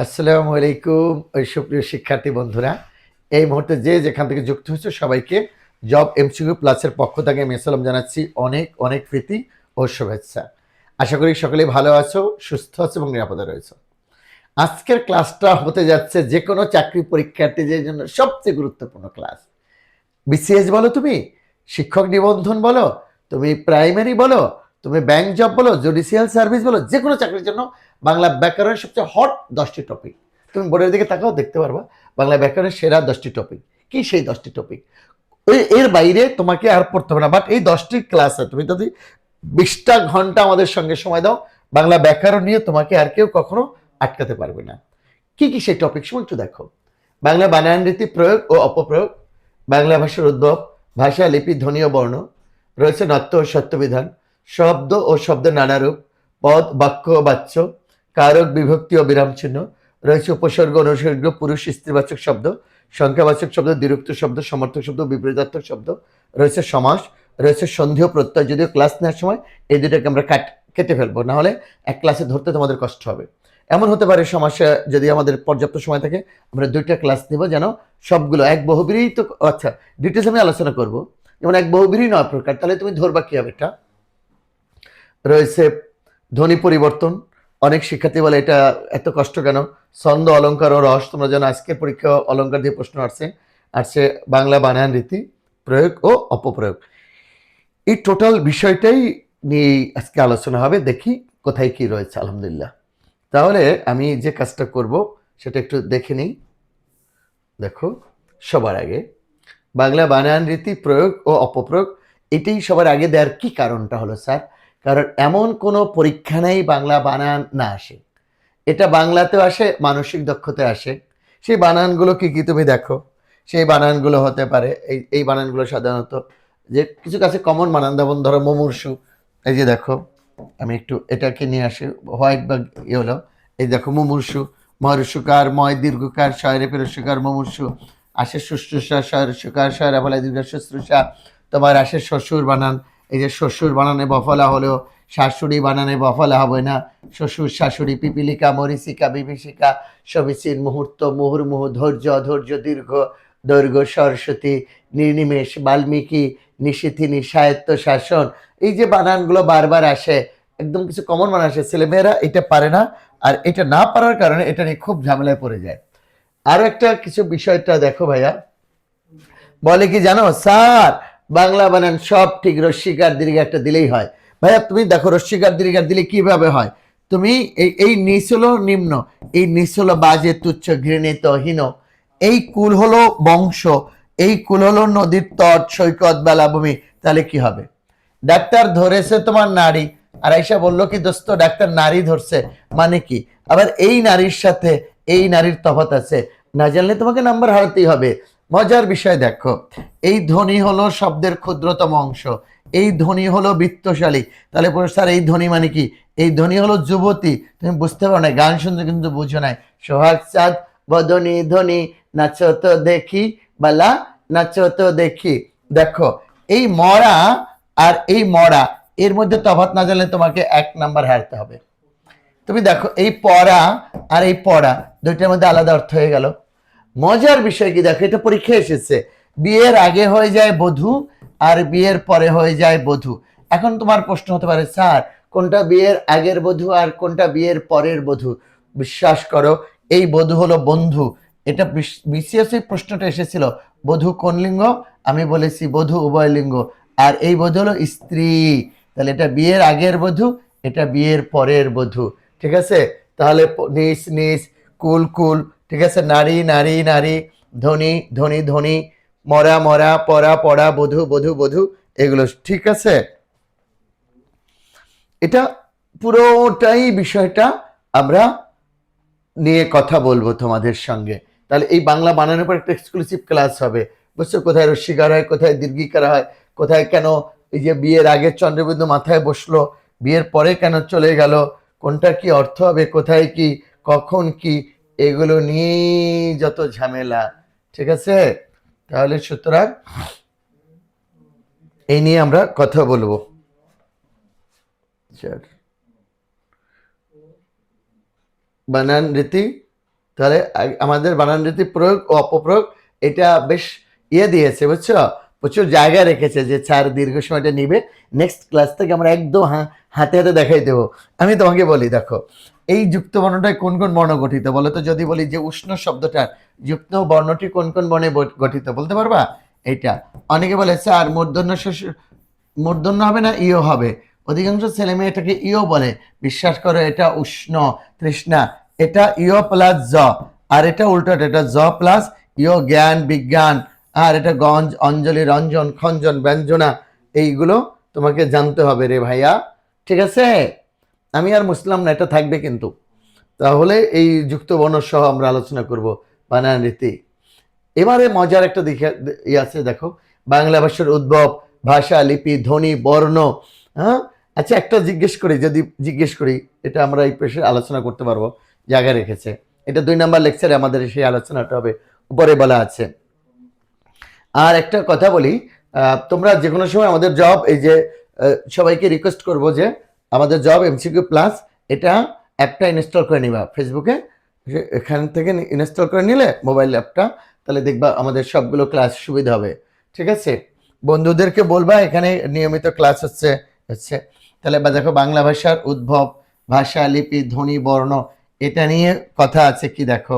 আসসালামু আলাইকুম সুপ্রিয় শিক্ষার্থী বন্ধুরা, এই মুহূর্তে যে যেখান থেকে যুক্ত হয়েছে সবাইকে জব এমসিকিউ প্লাসের পক্ষ থেকে আমি সালাম জানাচ্ছি। অনেক অনেক প্রীতি ও শুভেচ্ছা। আশা করি সকলেই ভালো আছো, সুস্থ আছো এবং নিরাপদে রয়েছো। আজকের ক্লাসটা হতে যাচ্ছে যে কোনো চাকরি পরীক্ষার্থীদের জন্য সবচেয়ে গুরুত্বপূর্ণ ক্লাস। বিসিএস বলো, তুমি শিক্ষক নিবন্ধন বলো, তুমি প্রাইমারি বলো, তুমি ব্যাংক জব বলো, জুডিশিয়াল সার্ভিস বলো, যে কোনো চাকরির জন্য বাংলা ব্যাকরণের সবচেয়ে হট 10টি টপিক। তুমি বোর্ডের দিকে তাকাও, দেখতে পারবা বাংলা ব্যাকরণের সেরা 10টি টপিক। কি সেই 10টি টপিক? এর বাইরে তোমাকে আর পড়তে হবে না, বাট এই 10টি ক্লাসে তুমি যদি 20টা ঘন্টা আমাদের সঙ্গে সময় দাও, বাংলা ব্যাকরণ নিয়ে তোমাকে আর কেউ কখনো আটকাতে পারবে না। কি কি সেই টপিক সময় একটু দেখো। বাংলা বানান রীতি, প্রয়োগ ও অপপ্রয়োগ, বাংলা ভাষার উদ্ভব, ভাষা, লিপি, ধ্বনি ও বর্ণ, রয়েছে নত্য ও সত্যবিধান, শব্দ ও শব্দের নানা রূপ, পদ, বাক্য ও বাচ্য, কারক, বিভক্তি ও বিরাম চিহ্ন, রয়েছে উপসর্গ, অনুসর্গ, পুরুষ স্ত্রীবাচক শব্দ, সংখ্যাবাচক শব্দ, দ্বিরুক্ত শব্দ, সমর্থক শব্দ, বিপরীতার্থক শব্দ, রয়েছে সমাস, রয়েছে সন্ধি ও প্রত্যয়। যদিও ক্লাস নেওয়ার সময় এই দুটোকে আমরা কেটে ফেলবো, না হলে এক ক্লাসে ধরতে তোমাদের কষ্ট হবে। এমন হতে পারে সমস্যা, যদি আমাদের পর্যাপ্ত সময় থাকে আমরা 2টা ক্লাস নিব, যেন সবগুলো এক বহুব্রীহি তো আচ্ছা ডিটেলস আমি আলোচনা করব। যেমন এক বহুব্রীহি 9 প্রকার, তাহলে তুমি ধরবা কি হবে? এটা রয়েছে ধ্বনি পরিবর্তন। অনেক শিক্ষার্থী বলে এটা এত কষ্ট কেন? ছন্দ, অলঙ্কার ও রস। তোমরা জানো আজকের পরীক্ষা অলঙ্কার দিয়ে প্রশ্ন আসছে বাংলা বানান রীতি, প্রয়োগ ও অপপ্রয়োগ। এই টোটাল বিষয়টাই নিয়ে আজকে আলোচনা হবে। দেখি কোথায় কি রয়েছে। আলহামদুলিল্লাহ। তাহলে আমি যে কাজটা করব সেটা একটু দেখে নিই। দেখো, সবার আগে বাংলা বানান রীতি, প্রয়োগ ও অপপ্রয়োগ, এটাই সবার আগে দেওয়ার কি কারণটা হলো স্যার, কারণ এমন কোনো পরীক্ষা নেই বাংলা বানান না আসে। এটা বাংলাতেও আসে, মানসিক দক্ষতায় আসে। সেই বানানগুলো কি কি তুমি দেখো। সেই বানানগুলো হতে পারে এই বানানগুলো সাধারণত যে কিছু কাছে কমন বানান, যেমন ধরো মুমূর্ষু। এই যে দেখো, আমি একটু এটাকে নিয়ে আসি, হোয়াইট বা ইয়ে হলো। এই দেখো মুমূর্ষু, মহর্ষুকার, ময় দীর্ঘকার, শয়রে পেরস্যকার, মুমূর্ষু। আসে শুশ্রূষা, শয়রস্যকার, শয়রা বলা দীর্ঘ শুশ্রূষা। তোমার আসে শ্বশুর বানান। এই যে শ্বশুর বানানে বফলা হলেও শাশুড়ি বানানে বফলা হবে না। শ্বশুর, শাশুড়ি, পিপিলিকা, মরিচিকা, বিভীষিকা, সবিচির, মুহূর্ত, মুহুর্মুহু, ধৈর্য, অধৈর্য, দীর্ঘ, দৈর্ঘ্য, সরস্বতী, নির্নিমেষ, বাল্মীকি, নিশিথি, নিঃসায়ত্ত, শাসন। এই যে বানানগুলো বারবার আসে, একদম কিছু কমন বানান আসে, ছেলেমেয়েরা এটা পারে না। আর এটা না পারার কারণে এটা নিয়ে খুব ঝামেলায় পড়ে যায়। আরো একটা কিছু বিষয়টা দেখো ভাইয়া, বলে কি জানো স্যার, বাংলা বানান সব ঠিক, রস্বীকার দীর্ঘ একটা দিলেই হয়। ভাইয়া তুমি দেখো, রস্বীকার দীর্ঘ দিলে কিভাবে হয়? তুমি এই নিচ হলো নিম্ন, এই নিচ হলো বাজে, তুচ্ছ, ঘৃণিত, হীন। এই কুল হলো বংশ, এই কুল হলো নদীর তট, সৈকত, বেলাভূমি। তাহলে কি হবে? ডাক্তার ধরেছে তোমার নারী, আর আইসা বললো কি দোস্ত ডাক্তার নারী ধরছে, মানে কি? আবার এই নারীর সাথে এই নারীর তফাৎ আছে, না জানলে তোমাকে নাম্বার হারাতেই হবে। মজার বিষয় দেখো, এই ধ্বনি হলো শব্দের ক্ষুদ্রতম অংশ, এই ধ্বনি হলো বৃত্তশালী। তাহলে স্যার এই ধ্বনি মানে কি? এই ধ্বনি হলো যুবতী। তুমি বুঝতে পারো না, গান শুনতে কিন্তু বুঝো নাই। সোহাগ চাঁদ বদনী ধ্বনি, নাচো তো দেখি বালা, নাচো তো দেখি। দেখো, এই মরা আর এই মরা, এর মধ্যে তফাৎ না জানলে তোমাকে 1 নাম্বার হারতে হবে। তুমি দেখো, এই পড়া আর এই পড়া দুইটার মধ্যে আলাদা অর্থ হয়ে গেল। মজার বিষয় কি দেখো, এটা পরীক্ষা এসেছে, বিয়ের আগে হয়ে যায় বধূ আর বিয়ের পরে হয়ে যায় বধূ। এখন তোমার প্রশ্ন হতে পারে স্যার, কোনটা বিয়ের আগের বধূ আর কোনটা বিয়ের পরের বধূ? বিশ্বাস করো, এই বধূ হলো বন্ধু। এটা বিসিএস প্রশ্নটা এসেছিল, বধূ কোন লিঙ্গ? আমি বলেছি বধূ উভয় লিঙ্গ। আর এই বধূ হলো স্ত্রী। তাহলে এটা বিয়ের আগের বধূ, এটা বিয়ের পরের বধূ। ঠিক আছে? তাহলে নিস নিস, কুল কুল, ঠিক আছে, নারী নারী নারী, ধ্বনি ধ্বনি ধ্বনি, মরা মরা, পড়া পড়া, বধূ বধূ বধূ, এগুলো ঠিক আছে। এটা পুরোটাই বিষয়টা আমরা নিয়ে কথা বলবো তোমাদের সঙ্গে। তাহলে এই বাংলা বানানোর পর একটা এক্সক্লুসিভ ক্লাস হবে। বুঝছো, কোথায় রস্বীকার হয়, কোথায় দীর্ঘিকার হয়, কোথায় কেন এই যে বিয়ের আগে চন্দ্রবিন্দু মাথায় বসলো, বিয়ের পরে কেন চলে গেল, কোনটা কি অর্থ হবে, কোথায় কি, কখন কি, এগুলো নিয়ে যত ঝামেলা। ঠিক আছে? তাহলে সুতরাং এই নিয়ে আমরা কথা বলবো। বানান রীতি, তাহলে আমাদের বানান রীতি প্রয়োগ ও অপপ্রয়োগ এটা বেশ দিয়েছে, বুঝছো, প্রচুর জায়গা রেখেছে যে স্যার দীর্ঘ সময়টা নিবে। নেক্সট ক্লাস থেকে আমরা একদম হাতে হাতে দেখাই দেবো। আমি তোমাকে বলি, দেখো এই যুক্ত বর্ণটায় কোন কোন বর্ণ গঠিত বলো তো? যদি বলি যে উষ্ণ শব্দটার যুক্ত বর্ণটি কোন কোন বর্ণে গঠিত, বলতে পারবা? এইটা অনেকে বলে স্যার মূর্ধন্য হবে না ইও হবে, অধিকাংশ ছেলে মেয়ে এটাকে ইও বলে। বিশ্বাস করো এটা উষ্ণ তৃষ্ণা, এটা ইও প্লাস জ, আর এটা উল্টোটা, এটা জ প্লাস ইও জ্ঞান বিজ্ঞান, আর এটা গঞ্জ অঞ্জলি রঞ্জন খঞ্জন ব্যঞ্জনা, এইগুলো তোমাকে জানতে হবে রে ভাইয়া, ঠিক আছে? আমি আর মুসলাম না, এটা থাকবে কিন্তু। তাহলে এই যুক্ত বর্ণ সহ আমরা আলোচনা করব বানান রীতি। এবারে মজার একটা দিকে আছে, দেখো বাংলা ভাষার উদ্ভব, ভাষা লিপি ধ্বনি বর্ণ। হ্যাঁ, আচ্ছা একটা জিজ্ঞেস করি, এটা আমরা এই পেশে আলোচনা করতে পারবো, জায়গা রেখেছে। এটা 2 নাম্বার লেকচারে আমাদের সেই আলোচনাটা হবে, উপরে বলা আছে। আর একটা কথা বলি, তোমরা যে কোনো সময় আমাদের জব, এই যে সবাইকে রিকোয়েস্ট করব যে আমাদের জব এমসিকিউ প্লাস এটা অ্যাপটা ইনস্টল করে নিবা ফেসবুকে, এখান থেকে ইনস্টল করে নিলে মোবাইল অ্যাপটা, তাহলে দেখবা আমাদের সবগুলো ক্লাস সুবিধা হবে, ঠিক আছে? বন্ধুদেরকে বলবা এখানে নিয়মিত ক্লাস হচ্ছে। তাহলে দেখো বাংলা ভাষার উদ্ভব, ভাষা লিপি ধ্বনি বর্ণ, এটা নিয়ে কথা আছে কি, দেখো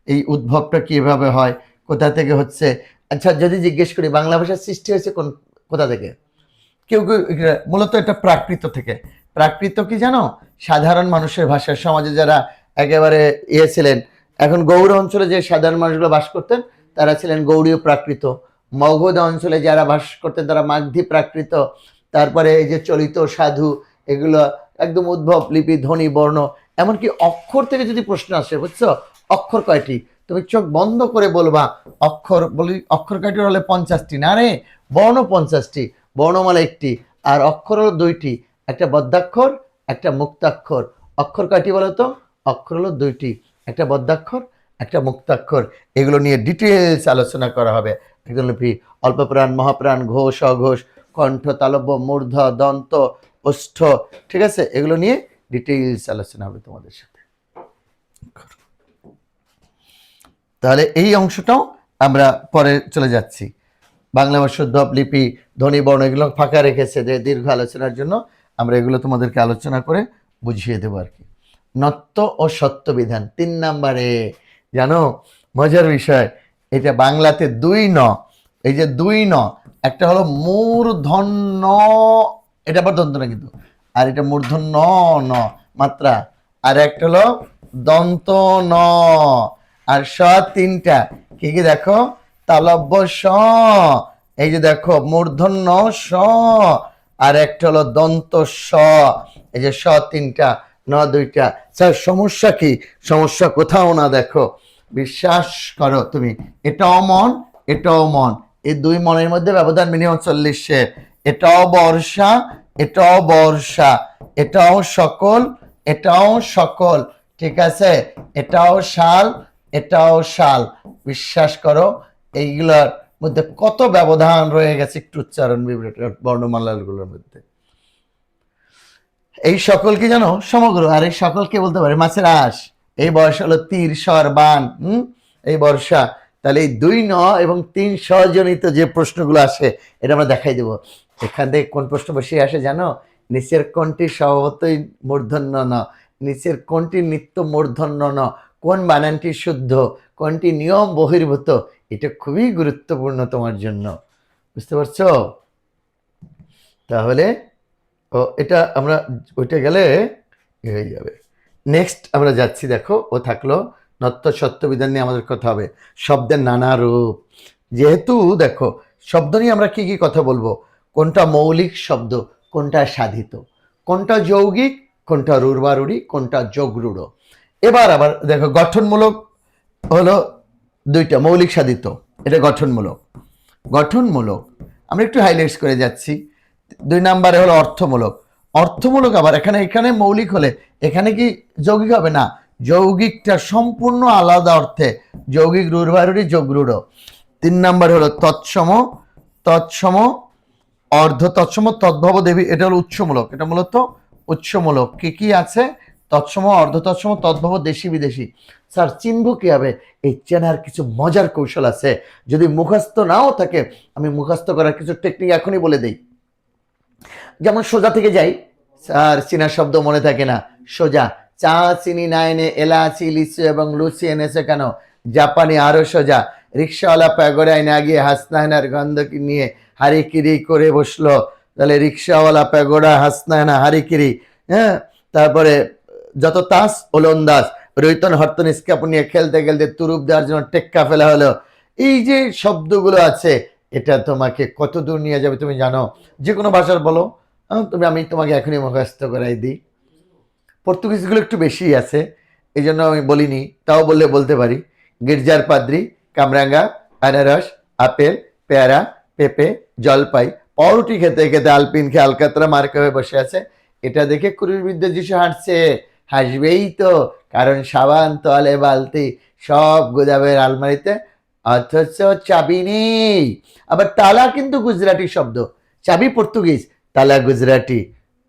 এই উদ্ভবটা কিভাবে হয়, কোথা থেকে হচ্ছে। আচ্ছা যদি জিজ্ঞেস করি বাংলা ভাষার সৃষ্টি হয়েছে কোথা থেকে, কেউ কেউ মূলত এটা প্রাকৃত থেকে। প্রাকৃত কি জানো? সাধারণ মানুষের ভাষা, সমাজে যারা একেবারে ছিলেন, এখন গৌড় অঞ্চলে যে সাধারণ মানুষগুলো বাস করতেন তারা ছিলেন গৌড়ীয় প্রাকৃত। মগধ অঞ্চলে যারা বাস করতেন তারা মাগধী প্রাকৃত। তারপরে এই যে চলিত সাধু, এগুলো একদম উদ্ভব লিপি ধ্বনি বর্ণ, এমনকি অক্ষর থেকে যদি প্রশ্ন আসে, বুঝছো, অক্ষর কয়টি, তুমি চোখ বন্ধ করে বলবা অক্ষর, বলি অক্ষর কয়টি হলে 50টি, না রে, বর্ণ 50টি, বর্ণমালা 1টি, আর অক্ষর হলো 2টি, একটা বদ্ধাক্ষর একটা মুক্তাক্ষর। অক্ষর কয়টি বলো তো? অক্ষর হলো 2টি, একটা বদ্ধাক্ষর একটা মুক্তাক্ষর। এগুলো নিয়ে ডিটেলস আলোচনা করা হবে। একদম লিপি অল্পপ্রাণ মহাপ্রাণ ঘোষ অঘোষ কণ্ঠ তালব্য মূর্ধ দন্ত ওষ্ঠ, ঠিক আছে? এগুলো নিয়ে ডিটেলস আলোচনা হবে তোমাদের সাথে। তাহলে এই অংশটাও আমরা পরে চলে যাচ্ছি। বাংলা ভাষার উদ্ভব লিপি ধ্বনি বর্ণ এগুলো ফাঁকা রেখেছে যে দীর্ঘ আলোচনার জন্য, আমরা এগুলো তোমাদেরকে আলোচনা করে বুঝিয়ে দেবো আর কি। নত্য ও সত্য বিধান 3 নাম্বারে, জানো মজার বিষয়, এটা বাংলাতে 2 ন, এই যে 2 ন, একটা হলো মূর্ধন্য, এটা আবার দন্ত না কিন্তু, আর এটা মূর্ধন্য ন মাত্রা, আর একটা হলো দন্ত ন, আর স 3টা কি কি দেখো, তালব্য স, এই যে দেখো মূর্ধন্য স, আর একটা হলো দন্ত স, এই যে স 3টা ন 2টা। স্যার সমস্যা কি? সমস্যা কোথাও না, দেখো বিশ্বাস করো তুমি, এটাও মন এটাও মন, এই 2 মনের মধ্যে ব্যবধান মিনিমাম 40-এর। এটাও বর্ষা এটাও বর্ষা, এটাও সকল এটাও সকল, ঠিক আছে? এটাও শাল এটাও শাল। বিশ্বাস করো এইগুলোর মধ্যে কত ব্যবধান রয়ে গেছে একটু উচ্চারণ বর্ণমালাগুলোর মধ্যে। এই সকল কি জানো? সমগ্র। আর এই সকল কে বলতে পারে? মাছের আঁশ। এই বর্ষা হলো তীর স্বর বান, এই বর্ষা। তাহলে এই 2 ন এবং 3 স্বজনিত যে প্রশ্নগুলো আসে এটা আমরা দেখাই দেবো। এখান থেকে কোন প্রশ্ন বেশি আসে জানো? নিচের কোনটি স্বভাবতই মূর্ধন্য ন, নিচের কোনটি নিত্য মূর্ধন্য ন, কোন বানানটি শুদ্ধ, কোনটি নিয়ম বহির্ভূত, এটা খুবই গুরুত্বপূর্ণ তোমার জন্য, বুঝতে পারছো? তাহলে এটা আমরা ওইটা গেলে হয়ে যাবে। নেক্সট আমরা যাচ্ছি, দেখো ও থাকলো নত্য সত্য বিধান নিয়ে আমাদের কথা হবে। শব্দের নানা রূপ, যেহেতু দেখো শব্দ নিয়ে আমরা কি কি কথা বলবো, কোনটা মৌলিক শব্দ কোনটা সাধিত, কোনটা যৌগিক কোনটা রূঢ়, কোনটা যোগরূঢ়। এবার আবার দেখো গঠনমূলক হলো 2টা, মৌলিক সাধিত, এটা গঠনমূলক। আমরা একটু হাইলাইটস করে যাচ্ছি। 2 নাম্বারে হলো অর্থমূলক। অর্থমূলক আবার এখানে মৌলিক হলে এখানে কি যৌগিক হবে না, যৌগিকটা সম্পূর্ণ আলাদা অর্থে, যৌগিক রূঢ় যোগরূঢ়। 3 নাম্বার হলো তৎসম অর্ধ তৎসম তদ্ভব দেবী, এটা হলো উৎসমূলক, এটা মূলত উৎসমূলক। কি কি আছে? তৎসম, অর্ধ তৎসম, তদ্ভব, দেশি বিদেশি। স্যার চিনব কিভাবে? এই চেনার কিছু মজার কৌশল আছে, যদি মুখস্থ নাও থাকে আমি মুখস্থ করার কিছু টেকনিক এখনই বলে দেই। যেমন সোজা থেকে যাই, স্যার চীনা শব্দ মনে থাকে না, সোজা। চা, চিনি না এনে এলাচি, লিচু এবং লুচি এনেছে কেন? জাপানি আরো সোজা। রিক্সাওয়ালা প্যাগোডায় না গিয়ে হাসনায়নার গন্ধ নিয়ে হারিকিরি করে বসলো। তাহলে রিক্সাওয়ালা প্যাগোডা, হাসনায়না, হারিকিরি। হ্যাঁ, তারপরে যত তাস ওলন্দাজ, রৈতন হরতন স্কাপ নিয়ে খেলতে খেলতে তুরুপ দেওয়ার জন্য টেক্কা ফেলা হলো। এই যে শব্দগুলো আছে, এটা তোমাকে কত দূর নিয়ে যাবে তুমি জানো? যে কোনো ভাষার বলো, আমি তোমাকে এখনই মুখস্থ করাই দিই। পর্তুগিজগুলো একটু বেশি আছে, এই জন্য আমি বলিনি, তাও বললে বলতে পারি। গির্জার পাদ্রি, কামরাঙ্গা, আনারস, আপেল, পেয়ারা, পেঁপে, জলপাই, পাউরুটি খেতে খেতে আলপিন খেয়ে আলকাতরা মার্কা হয়ে বসে আছে। এটা দেখে কুড়ির বিরুদ্ধে যিশু হাঁটছে, হাসবেই তো, কারণ সাবান, তোয়ালে, বালতি সব গোদামের আলমারিতে, অথচ চাবি নেই। আবার তালা কিন্তু গুজরাটি শব্দ, চাবি পর্তুগিজ, তালা গুজরাটি।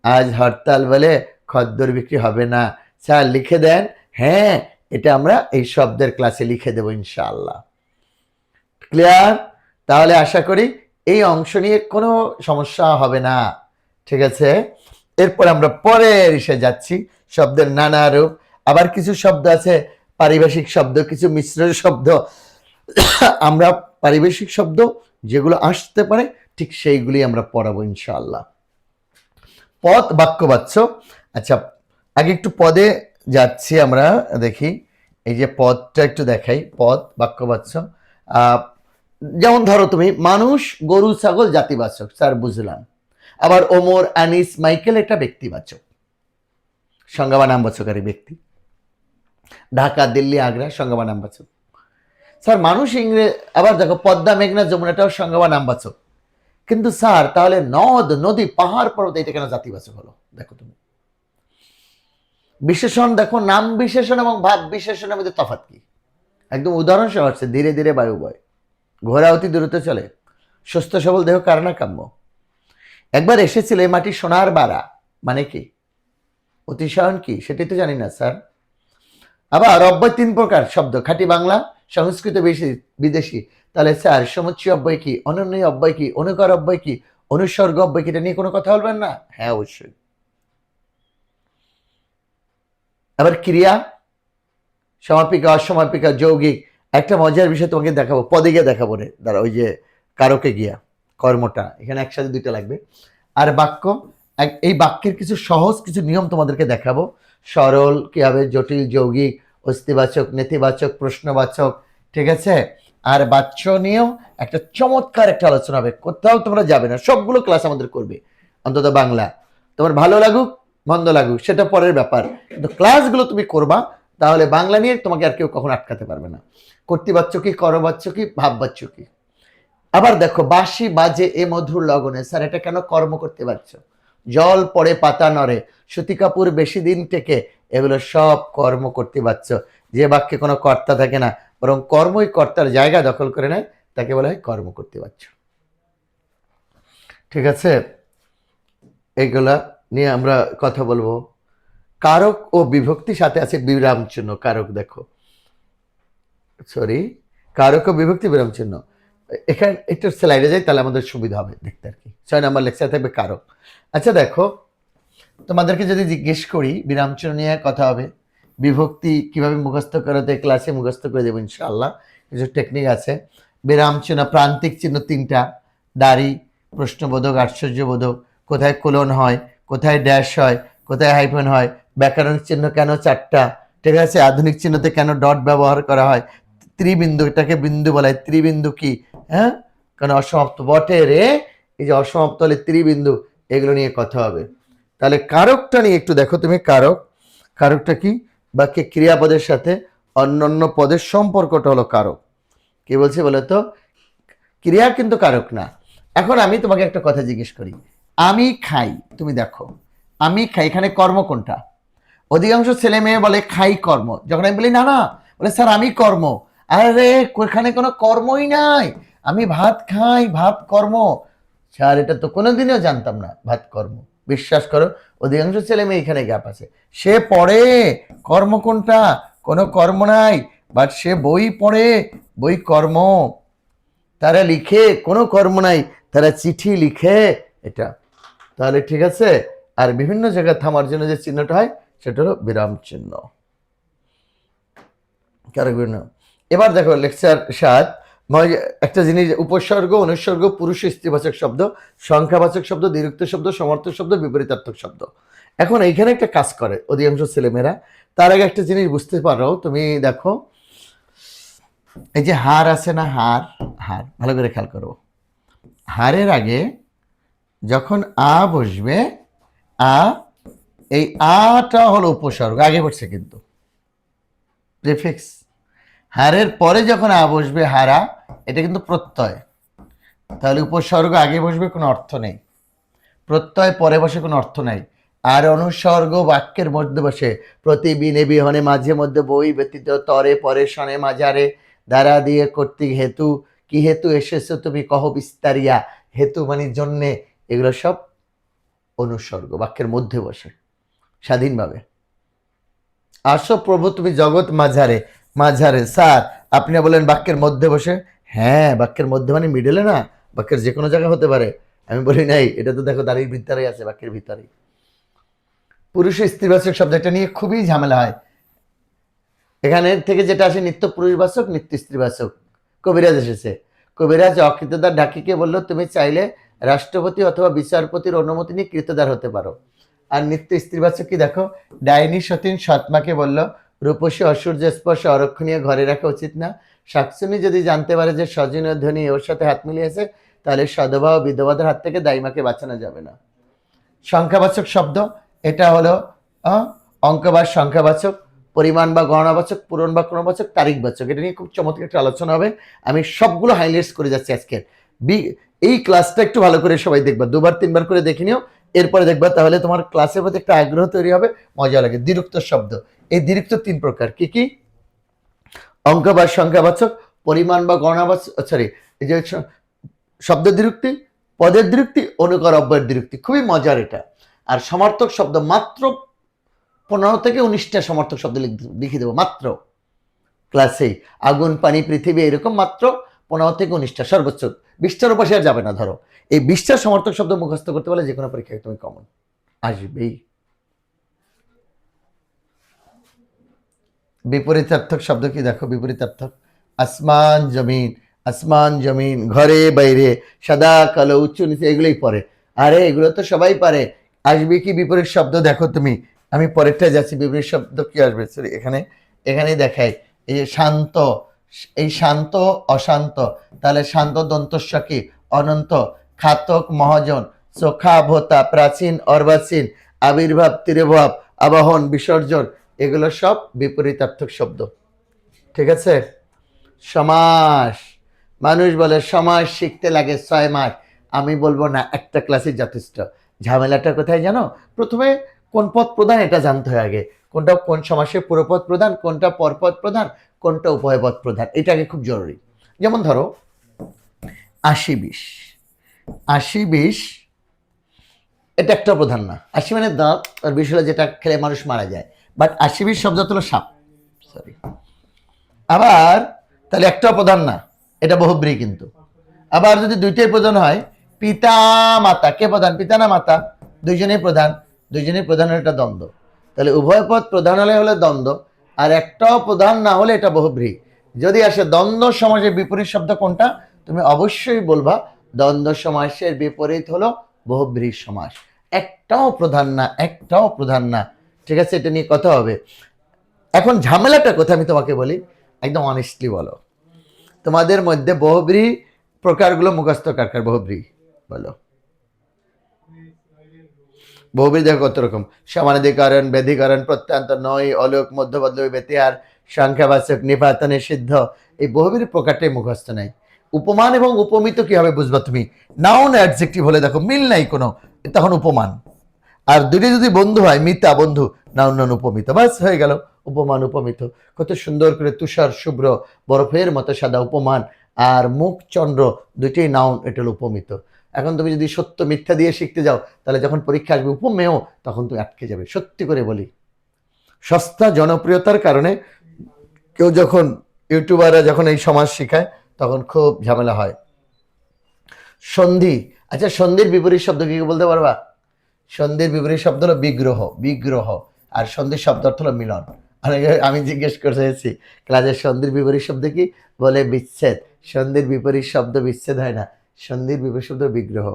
আজ হরতাল বলে খদ্দর বিক্রি হবে না। স্যার লিখে দেন। হ্যাঁ, এটা আমরা এই শব্দের ক্লাসে লিখে দেবো ইনশাআল্লাহ। ক্লিয়ার? তাহলে আশা করি এই অংশ নিয়ে কোনো সমস্যা হবে না। ঠিক আছে, এরপর আমরা পরের এসে যাচ্ছি, শব্দের নানা রূপ। আবার কিছু শব্দ আছে পারিভাষিক শব্দ, কিছু মিশ্র শব্দ। আমরা পারিভাষিক শব্দ যেগুলো আসতে পারে ঠিক সেইগুলি আমরা পড়াবো ইনশাআল্লাহ। পদ, বাক্য, বাচ্য। আচ্ছা, আগে একটু পদে যাচ্ছি আমরা, দেখি এই যে পদটা একটু দেখাই। পদ, বাক্য, বাচ্য। যেমন ধরো তুমি মানুষ, গরু, ছাগল জাতিবাচক, স্যার বুঝলাম। আবার ওমর, আনিস, মাইকেল এটা ব্যক্তিবাচক, সংজ্ঞা বা নামবাচকারী ব্যক্তি। ঢাকা, দিল্লি, আগ্রা সংজ্ঞা বা নামবাচক। স্যার মানুষ, ইংরেজ। আবার দেখো পদ্মা, মেঘনা, যমুনা এটাও সংজ্ঞা বা নামবাচক। কিন্তু স্যার তাহলে নদ, নদী, পাহাড়, পর্বত এটা কেন জাতিবাচক হলো? দেখো তুমি বিশেষণ দেখো, নাম বিশেষণ এবং ভাব বিশেষণের মধ্যে তফাৎ কি? একদম উদাহরণ সহ হচ্ছে, ধীরে ধীরে বায়ু বয়, ঘোড়া অতি দূরত্বে চলে, সুস্থ সবল দেহ কার না কাম্য। একবার এসেছিল এই মাটি সোনার বাড়া, মানে কি? অতিশয়ন কি সেটাই তো জানি না স্যার। আবার অব্যয় 3 প্রকার শব্দ, খাঁটি বাংলা, সংস্কৃত, বেশি বিদেশি। তাহলে স্যার সমুচ্চয় অব্যয় কি, অনন্য অব্যয় কি, অনুকার অব্যয় কি, অনুসর্গ অব্যয় কি, এটা নিয়ে কোনো কথা বলবেন না? হ্যাঁ অবশ্যই। আবার ক্রিয়া, সমাপিকা, অসমাপিকা, যৌগিক। একটা মজার বিষয় তোমাকে দেখাবো, পদে গিয়ে দেখাবো রে দাঁড়া, ওই যে কারকে গিয়া, কর্মটা এখানে একসাথে দুইটা লাগবে। আর বাক্য, এই বাক্যের কিছু সহজ কিছু নিয়ম তোমাদেরকে দেখাবো। সরল কি হবে, জটিল, যৌগিক, অস্তিবাচক, নেতিবাচক, প্রশ্নবাচক। ঠিক আছে, আর বাচ্য নিয়েও একটা চমৎকার একটা আলোচনা হবে, কোথাও তোমরা যাবে না, সবগুলো ক্লাস আমাদের করবে, অন্তত বাংলা। তোমার ভালো লাগুক মন্দ লাগুক সেটা পরের ব্যাপার, কিন্তু ক্লাসগুলো তুমি করবা, তাহলে বাংলা নিয়ে তোমাকে আর কেউ কখনো আটকাতে পারবে না। কর্তৃবাচ্য কি, করবাচ্য কি, ভাববাচ্য কি। আবার দেখো বাঁশি বাজে এ মধুর লগনে, স্যার এটা কেন কর্ম করতে পারছো? জল পড়ে পাতা নড়ে, সুতি কাপুর বেশি দিন টেকে, এগুলো সব কর্ম করতে পারছো। যে বাক্যে কোনো কর্তা থাকে না, বরং কর্মই কর্তার জায়গা দখল করে নেয়, তাকে বলা হয় কর্ম করতে পারছো। ঠিক আছে, এইগুলা নিয়ে আমরা কথা বলবো। কারক ও বিভক্তি, সাথে আছে বিরাম চিহ্ন। কারক দেখো, সরি, কারক ও বিভক্তি, বিরাম চিহ্ন। এখানে একটু স্লাইডে যাই, তাহলে আমাদের সুবিধা হবে দেখতে আর কি। 6 নম্বর লেকচার থাকবে কারক। আচ্ছা দেখো, তোমাদেরকে যদি জিজ্ঞেস করি, বিরাম চিহ্ন নিয়ে কথা হবে, বিভক্তি কিভাবে মুখস্থ করতে, ক্লাসে মুখস্থ করে দেবো ইনশাআল্লাহ, কিছু টেকনিক আছে। বিরাম চিহ্ন, প্রান্তিক চিহ্ন 3টা, দাড়ি, প্রশ্নবোধক, আশ্চর্যবোধক, কোথায় কোলন হয়, কোথায় ড্যাশ হয়, কোথায় হাইফেন হয়, ব্যাকরণ চিহ্ন কেন 4টা। ঠিক আছে, আধুনিক চিহ্নতে কেন ডট ব্যবহার করা হয়, ত্রিবিন্দু, এটাকে বিন্দু বলা হয়, ত্রিবিন্দু কি, হ্যাঁ কারণ অসমাপ্ত বটে রে, এই যে অসমাপ্ত হলে ত্রিবিন্দু, এগুলো নিয়ে কথা হবে। তাহলে কারকটা নিয়ে একটু দেখো তুমি। কারক, কারকটা কি? বাক্যে ক্রিয়াপদের সাথে অন্যান্য পদের সম্পর্কটা হলো কারক। কি বলছে বলে তো, ক্রিয়া কিন্তু কারক না। এখন আমি তোমাকে একটা কথা জিজ্ঞেস করি, আমি খাই, তুমি দেখো আমি খাই, এখানে কর্ম কোনটা? অধিকাংশ ছেলে মেয়ে বলে খাই কর্ম, যখন আমি বলি না না, বলে স্যার আমি কর্ম। আরে এখানে কোনো কর্মই নাই, আমি ভাত খাই, ভাত কর্ম। স্যার এটা তো কোনোদিনও জানতাম না, ভাত কর্ম। বিশ্বাস করো অধিকাংশ ছেলে মেয়ে এখানে গ্যাপ আছে। সে পড়ে, কর্ম কোনটা? কোনো কর্ম নাই, বাট সে বই পড়ে, বই কর্ম। তারা লিখে, কোনো কর্ম নাই, তারা চিঠি লিখে। এটা তাহলে ঠিক আছে। আর বিভিন্ন জায়গায় থামার জন্য যে চিহ্নটা হয় সেটা হলো বিরাম চিহ্ন। এবার দেখো লেকচার 7, একটা জিনিস, উপসর্গ, অনুসর্গ, পুরুষ স্ত্রীবাচক শব্দ, সংখ্যাবাচক শব্দ, দ্বিরুক্ত শব্দ, সমার্থক শব্দ, বিপরীতার্থক শব্দ। এখন এইখানে একটা কাজ করে অধিকাংশ ছেলেমেয়েরা। তার আগে একটা জিনিস বুঝতে পারো, তুমি দেখো এই যে হার আছে না, হার, হার ভালো করে খেয়াল করো। হারের আগে যখন আ বসবে, আ, এই আটা হলো উপসর্গ, আগে বসছে কিন্তু প্রিফিক্স। হারের পরে যখন আ বসবে, হারা, এটা কিন্তু প্রত্যয়। তাহলে উপসর্গ আগে বসবে, কোনো অর্থ নেই। প্রত্যয় পরে বসে, কোনো অর্থ নাই। আর অনুসর্গ বাক্যের মধ্যে বসে, প্রতি বিনে বিহনে, মাঝে মধ্যে, বই ব্যতীত, তরে পরে, শনে মাঝারে, দ্বারা দিয়ে, কর্তৃক, হেতু, কি হেতু এসেছো তুমি কহ বিস্তারিয়া, হেতু মানে জন্যে, এগুলো সব অনুসর্গ বাক্যের মধ্যে বসে স্বাধীনভাবে। আসো প্রভু তুমি জগৎ মাঝারে, মাঝারে স্যার আপনি বলেন বাক্যের মধ্যে বসে। হ্যাঁ, বাক্যের মধ্যে মানে মিডলে না, বাক্যের যে কোনো জায়গা হতে পারে। আমি বলি নাই, এটা তো দেখো দাঁড়িয়ে ভিতরেই আছে, বাক্যের ভিতরেই। পুরুষ স্ত্রীবাচক শব্দ, এটা নিয়ে খুবই ঝামেলা হয়। এখানে থেকে যেটা আসে নিত্য পুরুষবাচক, নিত্য স্ত্রীবাচক। কবিরাজ এসেছে, কবিরাজ অকৃতদার ঢাকিকে বললো তুমি চাইলে রাষ্ট্রপতি অথবা বিচারপতির অনুমতি নিয়ে কৃতদার হতে পারো। আর নিত্য স্ত্রীবাচক কি দেখো, ডাইনি সতীন সৎমাকে বলল রূপসী অসূর্য স্পর্শ অরক্ষণীয় ঘরে রাখা উচিত না। শাকসুনি যদি জানতে পারে যে সজনী ধ্বনি ওর সাথে হাত মিলিয়েছে, তাহলে সধবা ও বিধবাদের হাত থেকে দাইমাকে বাঁচানো যাবে না। সংখ্যাবাচক শব্দ, এটা হলো অঙ্ক বা সংখ্যাবাচক, পরিমাণ বা গণনাবাচক, পূরণ বা ক্রমবাচক, তারিখবাচক। এটা নিয়ে খুব চমৎকার একটা আলোচনা হবে। আমি সবগুলো হাইলাইটস করে যাচ্ছি আজকে। এই ক্লাসটা একটু ভালো করে সবাই দেখবা, 2-3 বার করে দেখে নিও, এরপরে দেখবা, তাহলে তোমার ক্লাসের প্রতি একটা আগ্রহ তৈরি হবে, মজা লাগে। দ্বিরুক্ত শব্দ, এই দ্বিরুক্ত 3 প্রকার, কি কি? অঙ্ক বা সংখ্যাবাচক, পরিমাণ বা গণনাবাচক, সরি, এই যে শব্দ দ্বিরুক্তি, পদের দ্বিরুক্তি, অনুকার অব্যয়ের দ্বিরুক্তি, খুবই মজার এটা। আর সমার্থক শব্দ মাত্র 15 থেকে 19টা সমার্থক শব্দ লিখে দেবো মাত্র ক্লাসে। আগুন, পানি, পৃথিবী, এরকম মাত্র 15 থেকে 19টা, সর্বোচ্চ 20টার উপরে আর যাবে না। ধরো এই 20টা সমার্থক শব্দ মুখস্থ করতে পারলে যে কোনো পরীক্ষায় তুমি কমন আসবেই। বিপরীতার্থক শব্দ কি দেখো, বিপরীতার্থক, আসমান জমিন, আসমান জমিন, ঘরে বাইরে, সাদা কালো, উঁচু নিচে, এগুলোই পড়ে। আরে এগুলো তো সবাই পারে। আসবে কি বিপরীত শব্দ দেখো তুমি, আমি পরেরটা যাচ্ছি। বিপরীত শব্দ কি আসবে, সরি, এখানে দেখাই, এই যে শান্ত, এই শান্ত অশান্ত, তাহলে শান্ত দন্তস্ব কি অনন্ত, খাতক মহাজন, চোখা ভোতা, প্রাচীন অর্বাচীন, আবির্ভাব তিরোভাব, আবাহন বিসর্জন, এগুলো সব বিপরীতার্থক শব্দ। ঠিক আছে। সমাস, মানুষ বলে সমাস শিখতে লাগে 6 মাস। আমি বলবো না, একটা ক্লাসে যথেষ্ট। ঝামেলাটা কোথায় জানো, প্রথমে কোন পদ প্রধান এটা জানতে হয় আগে, কোনটা কোন সমাসে পুরোপদ প্রধান, কোনটা পরপদ প্রধান, কোনটা উভয়পদ প্রধান, এটা আগে খুব জরুরি। যেমন ধরো 80-20, 80-20 এটা একটা প্রধান না। 80 মানে দাঁত, আর 20 হলো যেটা খেলে মানুষ মারা যায়। বাট 80-20 শব্দ হলো সাপ, সরি। আবার তাহলে একটাও প্রধান না, এটা বহুব্রী কিন্তু। আবার যদি দুইটাই প্রধান হয়, পিতা মাতা, কে প্রধান, পিতা না মাতা? দুইজনেই প্রধান, দুইজনেই প্রধান হলে এটা দ্বন্দ্ব। তাহলে উভয় পদ প্রধান হলে দ্বন্দ্ব, আর একটাও প্রধান না হলে এটা বহুব্রী। যদি আসে দ্বন্দ্ব সমাসের বিপরীত শব্দ কোনটা, তুমি অবশ্যই বলবা দ্বন্দ্ব সমাসের বিপরীত হলো বহুব্রী সমাস। একটাও প্রধান না, একটাও প্রধান না। ঠিক আছে, এটা নিয়ে কথা হবে। এখন ঝামেলাটা কোথায় আমি তোমাকে বলি, একদম অনেস্টলি বলো, তোমাদের মধ্যে বহুব্রী প্রকারগুলো মুখস্থ কার কার? বহুব্রী বলো। বহুব্রী দেখো কত রকম, সমানাধিকরণ, ব্যধিকরণ, প্রত্যয়ান্তর, নয়, অলোক, মধ্যপদলবী, ব্যতিহার, সংখ্যাবাচক, নিপাত, নিষিদ্ধ, এই বহুব্রীর প্রকারটাই মুখস্থ নাই। উপমান এবং উপমিত কিভাবে বুঝবা তুমি? নাউন অ্যাডজেক্টিভ হলে দেখো মিল নাই কোনো, তখন উপমান। আর দুটি যদি বন্ধু হয়, মিতা বন্ধু, নাউন নাউন উপমিত, বাস হয়ে গেল উপমান উপমিত। কত সুন্দর করে তুষার শুভ্র, বরফের মতো সাদা উপমান, আর মুখ চন্দ্র, দুইটাই নাউন, এটা হলো উপমিত। এখন তুমি যদি সত্য মিথ্যা দিয়ে শিখতে যাও, তাহলে যখন পরীক্ষা আসবে উপমেয়, তখন তুমি আটকে যাবে। সত্যি করে বলি, সস্তা জনপ্রিয়তার কারণে কেউ যখন ইউটিউবাররা যখন এই সমাজ শিখায়, তখন খুব ঝামেলা হয়। সন্ধি, আচ্ছা সন্ধির বিপরীত শব্দ কি বলতে পারবা? সন্ধির বিপরীত শব্দ হলো বিগ্রহ, বিগ্রহ। আর সন্ধির শব্দ অর্থ হলো মিলন। আমি জিজ্ঞেস করেছি ক্লাসের সন্ধির বিপরীত শব্দ কি, বলে বিচ্ছেদ। সন্ধির বিপরীত শব্দ বিচ্ছেদ হয় না, সন্ধির বিপরীত শব্দ বিগ্রহ।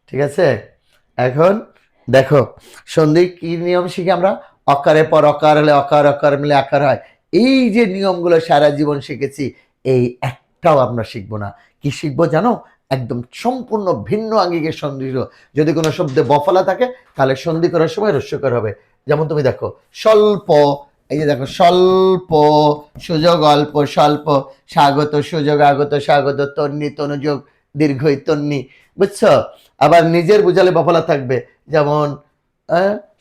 ঠিক আছে, এখন দেখো সন্ধির কি নিয়ম শিখি আমরা? অকারে পর অকার হলে অকার, অকার মিলে আকার হয়। এই যে নিয়মগুলো সারা জীবন শিখেছি, এই একটাও আমরা শিখবো না। কি শিখবো জানো? একদম সম্পূর্ণ ভিন্ন আঙ্গিকে সন্ধি। যদি কোনো শব্দে বফলা থাকে, তাহলে সন্ধি করার সময় রস্যকর হবে। যেমন তুমি দেখো স্বল্প, এই যে দেখো স্বল্প, সুযোগ অল্প, স্বল্প, স্বাগত সুযোগ, আগত স্বাগত, তন্নি তনুযোগ, দীর্ঘই তন্নি, বুঝছো? আবার নিজের বুঝালে বফলা থাকবে, যেমন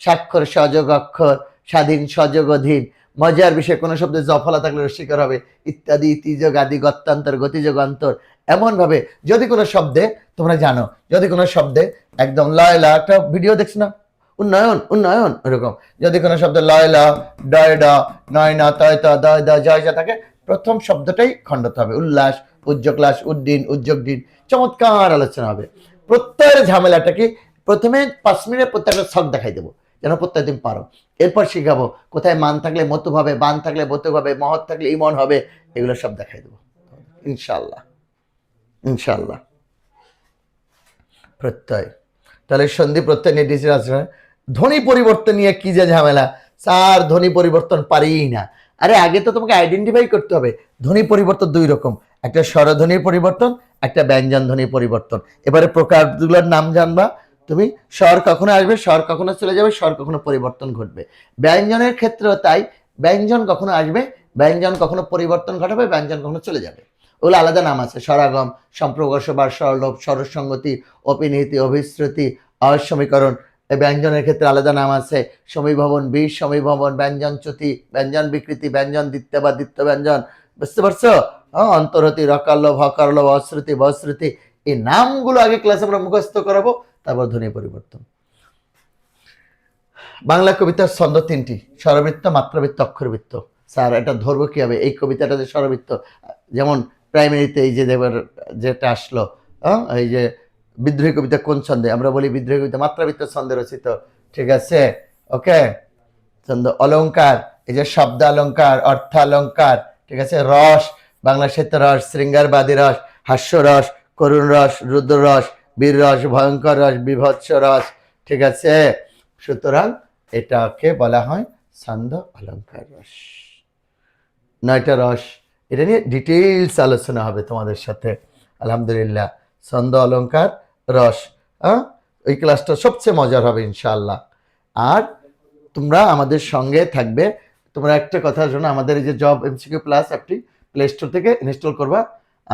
স্বাক্ষর সযোগ অক্ষর, স্বাধীন সযোগ অধীন, মজার বিষয়ে কোনো শব্দে জফলা থাকলে রস্যিকর হবে, ইত্যাদি, ইতিযোগ আদি, গত্যান্তর, গতিযোগ অন্তর। এমন ভাবে যদি কোনো শব্দে তোমরা জানো, যদি কোনো শব্দে একদম লয় লা, একটা ভিডিও দেখছি না, উন্নয়ন উন্নয়ন, ওরকম যদি কোনো শব্দে লয় ল, ডয় ড, নয় ন, তয় ত, দয় দ, জয় যা থাকে, প্রথম শব্দটাই খণ্ডতে হবে। উল্লাস, উজ্জক্লাস, উদ্দিন, উদ্যোগ দিন, চমৎকার আলোচনা হবে। প্রত্যয়ের ঝামেলাটা কি, প্রথমে 5 মিনিট প্রত্যেকটা ছক দেখাই দেবো, যেন প্রত্যয় তুমি পারো। এরপর শিখাবো কোথায় মান থাকলে মতু হবে, বান থাকলে বতু হবে, মহৎ থাকলে ইমন হবে, এগুলো সব দেখাই দেবো ইনশাল্লাহ, ইনশাল্লাহ। প্রত্যয়, তাহলে সন্ধি প্রত্যয় নিয়ে ডিসিশন আছে। ধ্বনি পরিবর্তন নিয়ে কি যে ঝামেলা, স্যার ধ্বনি পরিবর্তন পারিই না। আরে আগে তো তোমাকে আইডেন্টিফাই করতে হবে। ধ্বনি পরিবর্তন 2 রকম, একটা স্বরধ্বনির পরিবর্তন, একটা ব্যঞ্জন ধ্বনির পরিবর্তন। এবারে প্রকারগুলোর নাম জানবা তুমি। স্বর কখনো আসবে, স্বর কখনো চলে যাবে, স্বর কখনো পরিবর্তন ঘটবে। ব্যঞ্জনের ক্ষেত্রেও তাই, ব্যঞ্জন কখনো আসবে, ব্যঞ্জন কখনো পরিবর্তন ঘটাবে, ব্যঞ্জন কখনো চলে যাবে। ওগুলো আলাদা নাম আছে, স্বরাগম, সম্প্রকর্ষ বা স্বরলোপ, স্বরসঙ্গতি, অপিনিহিতি, অভিশ্রুতি, অসমীকরণ। ব্যঞ্জনের ক্ষেত্রে আলাদা নাম আছে, সমীভবন, বিষ সমীভবন, ব্যঞ্জনচ্যুতি, ব্যঞ্জন বিকৃতি, ব্যঞ্জন দ্বিত্ব বা দ্বিত্ব ব্যঞ্জন। বুঝতে পারছো? অন্তরতি, রকারলোভ, হকারলোভ, অশ্রুতি, বশ্রুতি, এই নামগুলো আগে ক্লাসে আমরা মুখস্থ করাবো, তারপর ধ্বনি পরিবর্তন। বাংলা কবিতার ছন্দ 3টি, স্বরবৃত্ত, মাত্রাবৃত্ত, অক্ষরবৃত্ত। স্যার এটা ধরবো কি হবে? এই কবিতাটা যে স্বরবৃত্ত, যেমন প্রাইমারিতে এই যে দেবার যেটা আসলো, এই যে বিদ্রোহী কবিতা কোন ছন্দে? আমরা বলি বিদ্রোহী কবিতা মাত্রাবৃত্ত ছন্দে রচিত। ঠিক আছে, ওকে। ছন্দ অলঙ্কার, এই যে শব্দ অলঙ্কার, অর্থালঙ্কার, ঠিক আছে। রস, বাংলা সাহিত্য রস, শৃঙ্গারবাদী রস, হাস্যরস, করুণ রস, রুদ্র রস, বীর রস, ভয়ঙ্কর রস, বিভৎস রস। ঠিক আছে, সুতরাং এটাকে বলা হয় ছন্দ অলঙ্কার রস। 9টা রস, এটা নিয়ে ডিটেইলস আলোচনা হবে তোমাদের সাথে আলহামদুলিল্লাহ। ছন্দ অলঙ্কার রস, ওই ক্লাসটা সবচেয়ে মজার হবে ইনশাআল্লাহ। আর তোমরা আমাদের সঙ্গে থাকবে। তোমরা একটা কথা শোনো, আমাদের এই যে জব এমসিকিউ প্লাস অ্যাপটি প্লে স্টোর থেকে ইনস্টল করবা।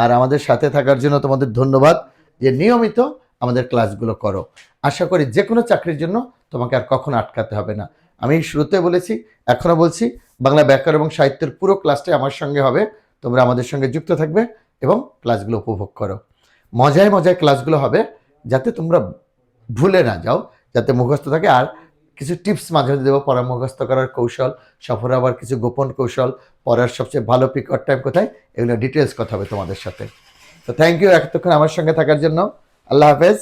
আর আমাদের সাথে থাকার জন্য তোমাদের ধন্যবাদ, যে নিয়মিত আমাদের ক্লাসগুলো করো। আশা করি যে কোনো চাকরির জন্য তোমাকে আর কখনো আটকাতে হবে না। আমি শুরুতে বলেছি, এখনো বলছি, বাংলা ব্যাকরণ এবং সাহিত্যের পুরো ক্লাসটাই আমার সঙ্গে হবে। তোমরা আমাদের সঙ্গে যুক্ত থাকবে এবং ক্লাসগুলো উপভোগ করো। মজায় মজায় ক্লাসগুলো হবে, যাতে তোমরা ভুলে না যাও, যাতে মুখস্থ থাকে। আর কিছু টিপস মাঝে মাঝে দেবো, পড়া মুখস্থ করার কৌশল, সফরে আবার কিছু গোপন কৌশল, পড়ার সবচেয়ে ভালো পিকআউট টাইম কোথায়, এগুলো ডিটেলস কথা হবে তোমাদের সাথে। তো থ্যাংক ইউ এতক্ষণ আমার সঙ্গে থাকার জন্য। আল্লাহ হাফেজ।